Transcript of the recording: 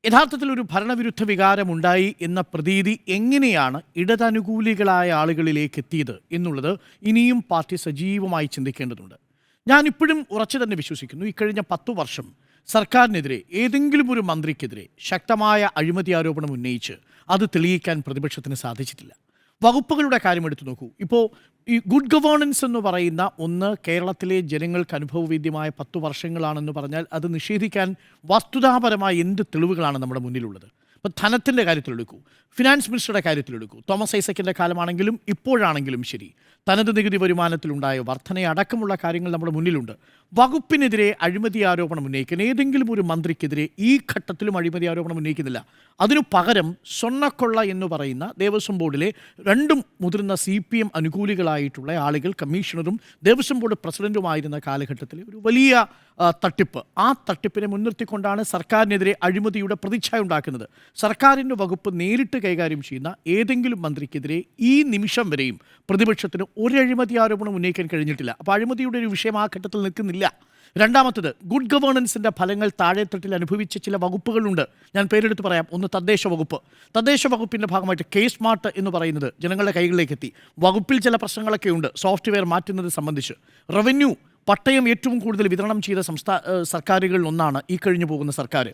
യഥാർത്ഥത്തിൽ ഒരു ഭരണവിരുദ്ധ വികാരമുണ്ടായി എന്ന പ്രതീതി എങ്ങനെയാണ് ഇടതനുകൂലികളായ ആളുകളിലേക്ക് എത്തിയത് എന്നുള്ളത് ഇനിയും പാർട്ടി സജീവമായി ചിന്തിക്കേണ്ടതുണ്ട്. ഞാനിപ്പോഴും ഉറച്ചു തന്നെ വിശ്വസിക്കുന്നു, ഇക്കഴിഞ്ഞ 10 വർഷം സർക്കാരിനെതിരെ ഏതെങ്കിലും ഒരു മന്ത്രിക്കെതിരെ ശക്തമായ അഴിമതി ആരോപണം ഉന്നയിച്ച് അത് തെളിയിക്കാൻ പ്രതിപക്ഷത്തിന് സാധിച്ചിട്ടില്ല. വകുപ്പുകളുടെ കാര്യം എടുത്തു നോക്കൂ. ഇപ്പോൾ ഈ ഗുഡ് ഗവേണൻസ് എന്ന് പറയുന്ന ഒന്ന് കേരളത്തിലെ ജനങ്ങൾക്ക് അനുഭവവേദ്യമായ 10 വർഷങ്ങളാണെന്ന് പറഞ്ഞാൽ അത് നിഷേധിക്കാൻ വസ്തുതാപരമായ എന്ത് തെളിവുകളാണ് നമ്മുടെ മുന്നിലുള്ളത്? ഇപ്പോൾ ധനത്തിൻ്റെ കാര്യത്തിലെടുക്കൂ, ഫിനാൻസ് മിനിസ്റ്ററുടെ കാര്യത്തിലെടുക്കൂ, തോമസ് ഐസക്കിൻ്റെ കാലമാണെങ്കിലും ഇപ്പോഴാണെങ്കിലും ശരി, തനത് നികുതി വരുമാനത്തിലുണ്ടായ വർധനയടക്കമുള്ള കാര്യങ്ങൾ നമ്മുടെ മുന്നിലുണ്ട്. വകുപ്പിനെതിരെ അഴിമതി ആരോപണം ഉന്നയിക്കാൻ ഏതെങ്കിലും ഒരു മന്ത്രിക്കെതിരെ ഈ ഘട്ടത്തിലും അഴിമതി ആരോപണം ഉന്നയിക്കുന്നില്ല. അതിനു പകരം സ്വർണ്ണക്കൊള്ള എന്ന് പറയുന്ന ദേവസ്വം ബോർഡിലെ 2 മുതിർന്ന CPM അനുകൂലികളായിട്ടുള്ള ആളുകൾ കമ്മീഷണറും ദേവസ്വം ബോർഡ് പ്രസിഡന്റുമായിരുന്ന കാലഘട്ടത്തിലെ ഒരു വലിയ തട്ടിപ്പ്, ആ തട്ടിപ്പിനെ മുൻനിർത്തിക്കൊണ്ടാണ് സർക്കാരിനെതിരെ അഴിമതിയുടെ പ്രതിച്ഛായ ഉണ്ടാക്കുന്നത്. സർക്കാരിൻ്റെ വകുപ്പ് നേരിട്ട് കൈകാര്യം ചെയ്യുന്ന ഏതെങ്കിലും മന്ത്രിക്കെതിരെ ഈ നിമിഷം വരെയും പ്രതിപക്ഷത്തിന് ഒരു അഴിമതി ആരോപണം ഉന്നയിക്കാൻ കഴിഞ്ഞിട്ടില്ല. അപ്പോൾ അഴിമതിയുടെ ഒരു വിഷയം ആ ഘട്ടത്തിൽ നിൽക്കുന്നില്ല. രണ്ടാമത്തത്, ഗുഡ് ഗവേണൻസിൻ്റെ ഫലങ്ങൾ താഴെത്തട്ടിൽ അനുഭവിച്ച ചില വകുപ്പുകളുണ്ട്. ഞാൻ പേരെടുത്ത് പറയാം. ഒന്ന് തദ്ദേശ വകുപ്പ്. തദ്ദേശ വകുപ്പിൻ്റെ ഭാഗമായിട്ട് K-സ്മാർട്ട് എന്ന് പറയുന്നത് ജനങ്ങളുടെ കൈകളിലേക്ക് എത്തി. വകുപ്പിൽ ചില പ്രശ്നങ്ങളൊക്കെ ഉണ്ട് സോഫ്റ്റ്വെയർ മാറ്റുന്നത് സംബന്ധിച്ച്. റവന്യൂ, പട്ടയം ഏറ്റവും കൂടുതൽ വിതരണം ചെയ്ത സർക്കാരുകളിൽ ഒന്നാണ് ഈ കഴിഞ്ഞു പോകുന്ന സർക്കാർ.